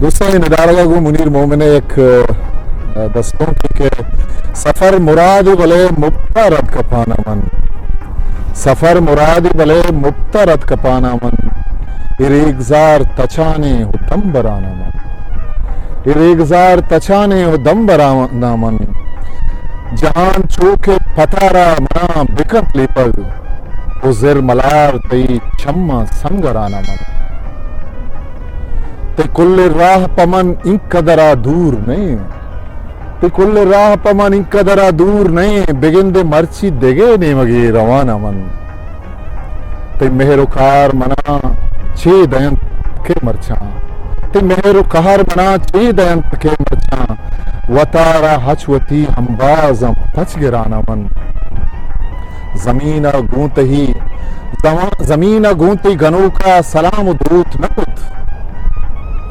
دوستان ندارگا گو منیر مومن ایک دستوں کی کہ سفر مراد بلے مبتا رد کپانا من سفر مراد بلے مبتا رد کپانا من اریگزار تچانے ہو دم برانا من اریگزار تچانے ہو دم برانا من جہان چوکے پتارا منا بکت لیپگ او زر ملار تی چمہ سنگرانا من تے کل راہ پمن انقدرا دور نہیں تے کل راہ پمن انقدرا دور نہیں بگندے مرچی دگے نیمگی روانا من تے مہرو کار منا چے دین کے مرچاں تے مہرو کار منا چے دین کے مرچاں وطارا حچوتی ہمبازم پچ گرانا من زمینہ گونتی گنو کا سلام و درود نکت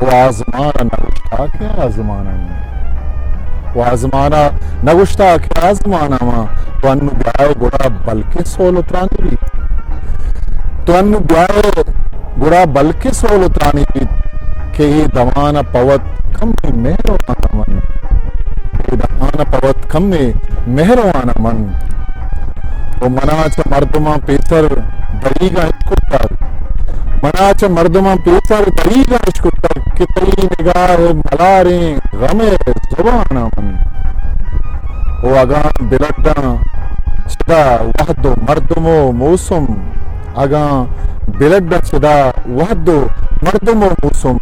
وہ آزمانا نگشتا کیا آزمانا وہ آزمانا نگشتا کیا آزمانا ماں تو انو بیائے گڑا بلکہ سول اترانی بھی تو انو بیائے گڑا بلکہ سول اترانی بھی کہ یہ دوانا پوت کم میں مہروانا من یہ دوانا پوت کم میں مہروانا من وہ مناچ مردمہ پیسر دریگا ہچکتا مناچ مردمہ پیسر دریگا ہچکتا کتنی نگاہ ملاریں غمے زبانا من وہ اگاں بلڈاں چدا وحدو مردمو موسم اگاں بلڈا چدا وحدو مردمو موسم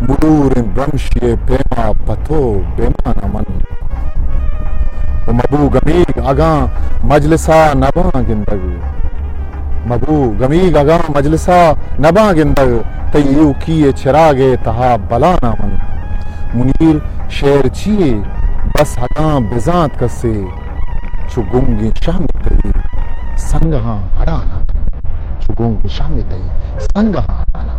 مرور برمشی پیما پتو بیمانا من وہ مبو گمیگ اگاں مجلسا نباں گندگ مبو گمیگ اگاں مجلسا نباں گندگ تیو کیے چراغے تہا بلانا من منیر شیر چیئے بس اگاں بزانت کسے چو گنگی شامی تئی سنگہاں ہڑانا چو گنگی شامی تئی سنگہاں ہڑانا